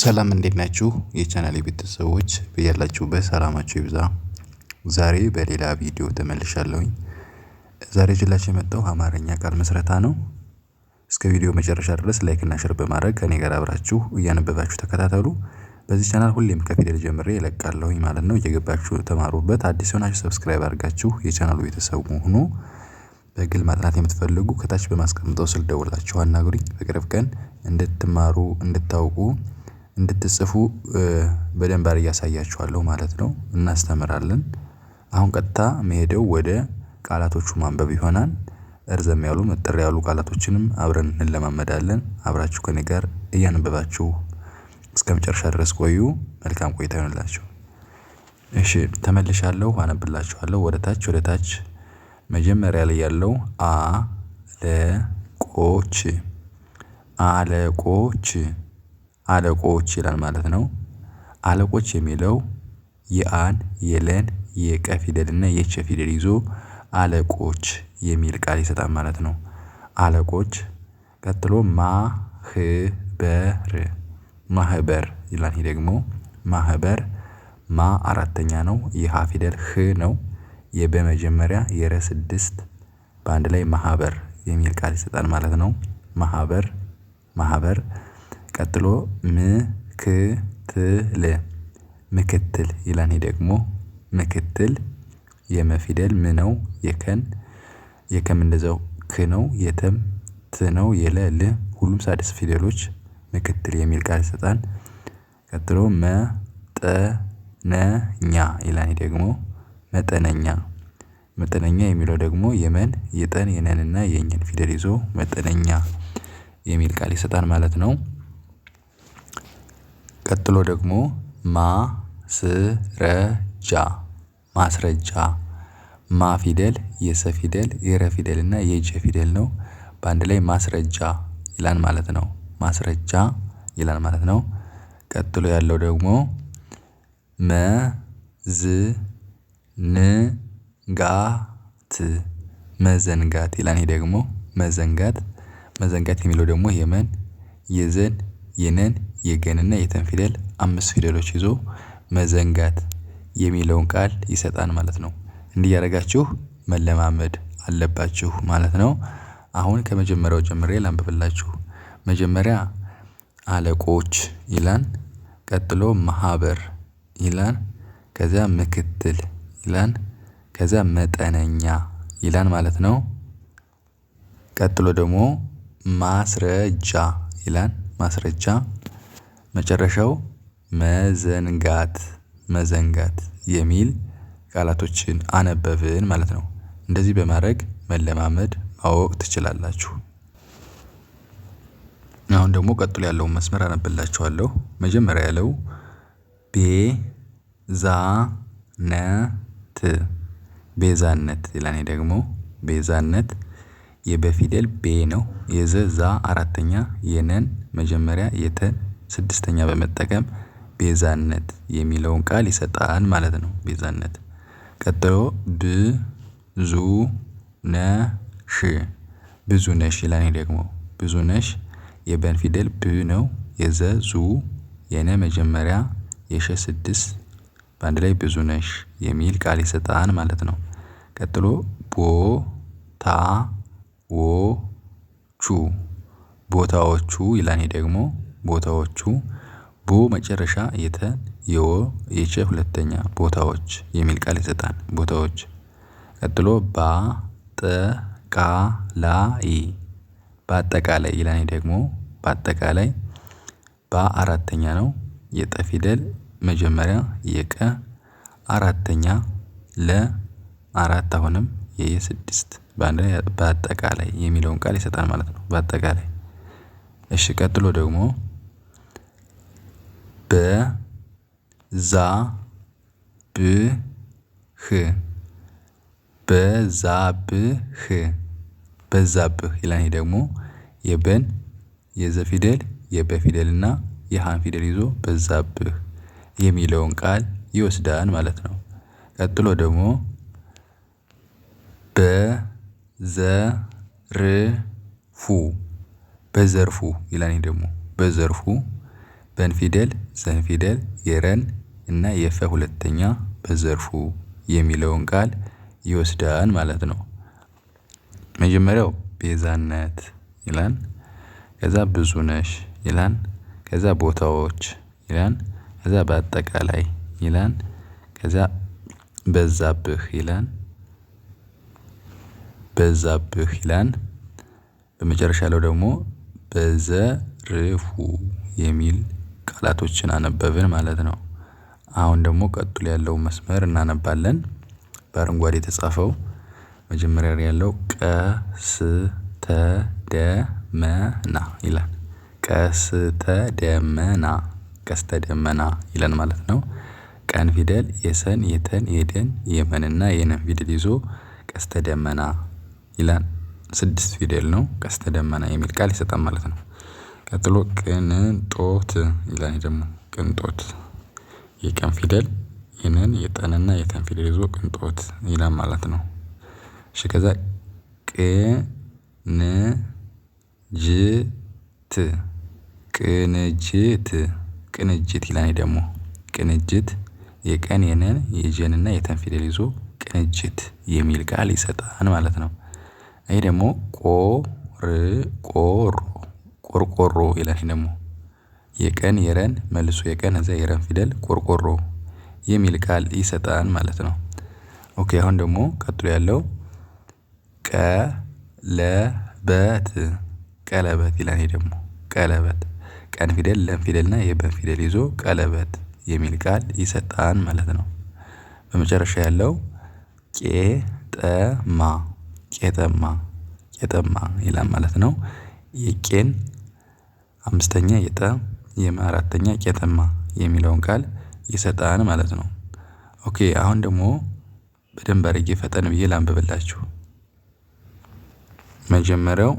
ሰላም እንዴት ናችሁ? የቻናሌ ቤተሰቦች በያላችሁበት ሰላማችሁ ይብዛ። ዛሬ በሌላ ቪዲዮ ተመልሻለሁኝ። ዛሬ ይዤላችሁ የመጣው አማርኛ ቃል ምስረታ ነው። እስከ ቪዲዮ መጨረሻ ድረስ ላይክ እና ሼር በማድረግ ከኔ ጋር አብራችሁ እያነበባችሁ ተከታተሉ። በዚህ ቻናል ሁሌም ከፊደል ጀምሬ እለቃለሁኝ ማለት ነው። እየገባችሁ ተማሩበት። አዲስ ሆናችሁ ሰብስክራይብ አድርጋችሁ የቻናሉ ቤተሰብ ሁኑ። በግል ማጥናት የምትፈልጉ ከታች በማስቀምጠው ስልክ ደውላችሁ አናግሩኝ። በቅርብ ቀን እንድትማሩ እንድታውቁ እንድትጽፉ በደንብ አድርጌ አሳያችኋለሁ ማለት ነው። እናስተምራለን። አሁን ቀጥታ መሄደው ወደ ቃላቶቹ ማንበብ ይሆናል። እርዘም ያሉ መጠር ያሉ ቃላቶችንም አብረን እንለማመዳለን። አብራችሁ ከኔ ጋር እያነበባችሁ እስከመጨረሻ ድረስ ቆዩ። መልካም ቆይታ ይሁንላችሁ። እሺ ተመልሻለሁ። አነብላችኋለሁ። ወደ ታች መጀመሪያ ላይ ያለው አለቆች ይላል ማለት ነው። አለቆች የሚለው የአን የለን የቀ ፊደል እና የቸ ፊደል ይዞ አለቆች የሚል ቃል ይሰጣል ማለት ነው። አለቆች ቀጥሎ ማህበር ይላል። ይሄ ደግሞ ማህበር አራተኛ ነው። የሃ ፊደል ህ ነው። የበመጀመሪያ የረ ስድስት በአንድ ላይ ማህበር የሚል ቃል ይሰጣል ማለት ነው። ማህበር ቀጥሎ ምክትል ይላል። ይሄ ደግሞ ምክትል የመፊደል ም ነው። የከም እንደዛው ክ ነው። የተም ት ነው። የለ ል ሁሉም ሳድስ ፊደሎች ምክትል የሚል ቃል ይሰጣል። ቀጥሎ መጠነኛ ይላል። ይሄ ደግሞ መጠነኛ የሚለው ደግሞ የመን የጠን የነንና የኘን ፊደል ይዞ መጠነኛ የሚል ቃል ይሰጣል ማለት ነው። ቀጥሎ ደግሞ ማስረጃ ማ ፊደል የሰ ፊደል የረ ፊደል እና የጀ ፊደል ነው። በአንድ ላይ ማስረጃ ይላል ማለት ነው። ማስረጃ ይላል ማለት ነው። ቀጥሎ ያለው ደግሞ መዘንጋት ይላል። ይሄ ደግሞ መዘንጋት የሚለው ደግሞ የመን የዘን የነን የገንና የተን ፊደል አምስት ፊደሎች ይዞ መዘንጋት የሚለውን ቃል ይሰጣል ማለት ነው። እንዲህ ያደረጋችሁ መለማመድ አለባችሁ ማለት ነው። አሁን ከመጀመሪያው ጀምሬ ላንብብላችሁ። መጀመሪያ አለቆች ይላል። ቀጥሎ ማህበር ይላል። ከዛ ምክትል ይላል። ከዛ መጠነኛ ይላል ማለት ነው። ቀጥሎ ደግሞ ማስረጃ ይላል። ማስረጃ መጨረሻው መዘንጋት የሚል ቃላቶችን አነበብን ማለት ነው። እንደዚህ በማድረግ መለማመድ ማወቅ ትችላላችሁ። አሁን ደግሞ ቀጥሎ ያለውን መስመር አነብላችኋለሁ። መጀመሪያ ያለው ቤዛነት ይላል። ይሄ ደግሞ ቤዛነት የበፊደል ቤ ነው። የዘ አራተኛ የነን መጀመሪያ የተን ስድስተኛ በመጠቀም ቤዛነት የሚለውን ቃል ይሰጣል ማለት ነው። ቤዛነት ቀጥሎ ብዙ ነሽ ይላል። ይሄ ደግሞ ብዙ ነሽ የበን ፊደል ብ ነው። የዘ የነ መጀመሪያ የሸ ስድስት በአንድ ላይ ብዙ ነሽ የሚል ቃል ይሰጣል ማለት ነው። ቀጥሎ ቦታዎቹ ይላል። ይሄ ደግሞ ቦታዎቹ መጨረሻ የተ የወ የቸ ሁለተኛ ቦታዎች የሚል ቃል ይሰጣል። ቦታዎች ቀጥሎ በአጠቃላይ ይላል። ይሄ ደግሞ በአጠቃላይ አራተኛ ነው። የጠ ፊደል መጀመሪያ የቀ አራተኛ አራት አሁንም የስድስት በአንድ ላይ በአጠቃላይ የሚለውን ቃል ይሰጣል ማለት ነው። በአጠቃላይ እሺ። ቀጥሎ ደግሞ በዛብህ ይላል። ይሄ ደግሞ የበን የዘ ፊደል የበ ፊደል እና የሃን ፊደል ይዞ በዛብህ የሚለውን ቃል ይወስዳል ማለት ነው። ቀጥሎ ደግሞ በዘርፉ ይላል። ይሄ ደግሞ በዘርፉ በን ፊደል፣ ዘን ፊደል፣ የረን እና የፈ ሁለተኛ በዘርፉ የሚለውን ቃል ይወስዳል ማለት ነው። መጀመሪያው ቤዛነት ይላል። ከዛ ብዙነሽ ይላል። ከዛ ቦታዎች ይላል። ከዛ በአጠቃላይ ይላል። ከዛ በዛብህ ይላል። በዛብህ ይላል። በመጨረሻ ላይ ደግሞ በዘርፉ የሚል ቃላቶችን አነበብን ማለት ነው። አሁን ደግሞ ቀጥሎ ያለው መስመር እናነባለን። በአረንጓዴ የተጻፈው መጀመሪያ ላይ ያለው ቀስተ ደመና ይላል። ቀስተ ደመና፣ ቀስተ ደመና ይላል ማለት ነው። ቀን ፊደል የሰን፣ የተን፣ የደን፣ የመንና የነን ፊደል ይዞ ቀስተ ደመና ይላል። 6 ፊደል ነው። ቀስተ ደመና የሚል ቃል ይሰጣል ማለት ነው። ቀጥሎ ቅንጦት ይላል። ደግሞ ቅንጦት የቀን ፊደል የነን፣ የጠንና የተን ፊደል ይዞ ቅንጦት ይላል ማለት ነው። እሺ ከዛ ቅንጅት፣ ቅንጅት፣ ቅንጅት ይላል። ደግሞ ቅንጅት የቀን የነን የጀንና የተን ፊደል ይዞ ቅንጅት የሚል ቃል ይሰጣል ማለት ነው። ይሄ ደግሞ ቆርቆሮ፣ ቆርቆሮ ይላል። ደግሞ የቀን የረን መልሶ የቀን እዛ የረን ፊደል ቆርቆሮ የሚል ቃል ይሰጣል ማለት ነው። ኦኬ አሁን ደግሞ ቀጥሎ ያለው ቀለበት፣ ቀለበት ይላል። ይሄ ደግሞ ቀለበት ቀን ፊደል ለም ፊደልና የበን ፊደል ይዞ ቀለበት የሚል ቃል ይሰጣል ማለት ነው። በመጨረሻ ያለው ቄጠማ፣ ቄጠማ፣ ቄጠማ ይላል ማለት ነው። የቄን 5ኛ የጠ የመ 4ኛ ቄጠማ የሚለውን ቃል ይሰጣል ማለት ነው። ኦኬ አሁን ደግሞ በደንብ አድርጌ ፈጠን ብዬ ላንብብላችሁ። መጀመሪያው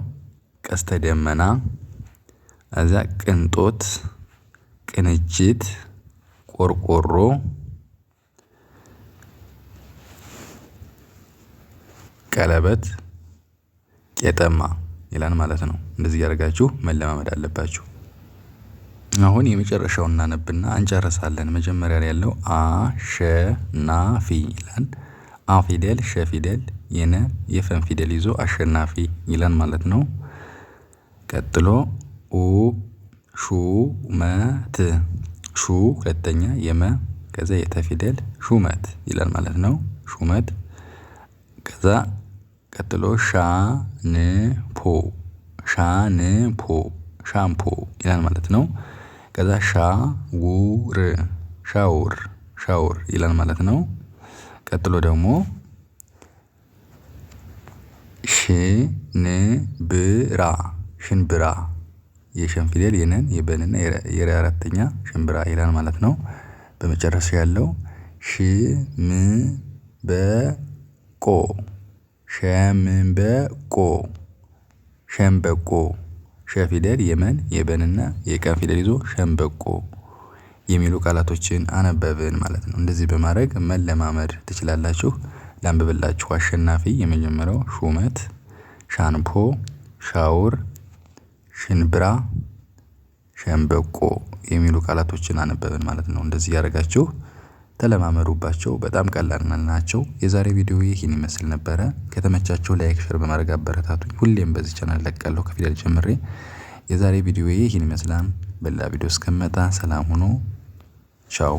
ቀስተ ደመና፣ ከዛ ቅንጦት፣ ቅንጅት፣ ቆርቆሮ፣ ቀለበት፣ ቄጠማ ይላል ማለት ነው። እንደዚህ ያደርጋችሁ መለማመድ አለባችሁ። አሁን የመጨረሻውን እናነብና እንጨርሳለን። መጀመሪያ ላይ ያለው አሸናፊ ይላል። አ ፊደል ሸ ፊደል የነ የፈን ፊደል ይዞ አሸናፊ ይላል ማለት ነው። ቀጥሎ ሹመት፣ ሹ ሁለተኛ የመ ከዛ የተ ፊደል ሹመት ይላል ማለት ነው። ሹመት። ከዛ ቀጥሎ ሻንፖ፣ ሻንፖ፣ ሻምፖ ይላል ማለት ነው። ከዛ ሻውር፣ ሻውር፣ ሻውር ይላል ማለት ነው። ቀጥሎ ደግሞ ሽንብራ፣ ሽንብራ የሸን ፊደል የነን የበንና የረ 4ኛ ሽንብራ ይላል ማለት ነው። በመጨረሻ ያለው ሽምበቆ፣ ሸምበቆ፣ ሸምበቆ ሸ ፊደል የመን የበንና የቀን ፊደል ይዞ ሸምበቆ የሚሉ ቃላቶችን አነበብን ማለት ነው። እንደዚህ በማድረግ መለማመድ ትችላላችሁ። ላንብብላችሁ። አሸናፊ የመጀመሪያው ሹመት፣ ሻንፖ፣ ሻውር፣ ሽንብራ፣ ሸምበቆ የሚሉ ቃላቶችን አነበብን ማለት ነው። እንደዚህ ያደርጋችሁ ተለማመዱባቸው። በጣም ቀላል ናቸው። የዛሬ ቪዲዮ ይህን ይመስል ነበረ። ከተመቻችሁ ላይክ፣ ሼር በማድረግ አበረታቱኝ። ሁሌም በዚህ ቻናል ለቃለሁ ከፊደል ጀምሬ። የዛሬ ቪዲዮ ይህን ይመስላል። በሌላ ቪዲዮ እስከመጣ ሰላም ሁኑ። ቻው።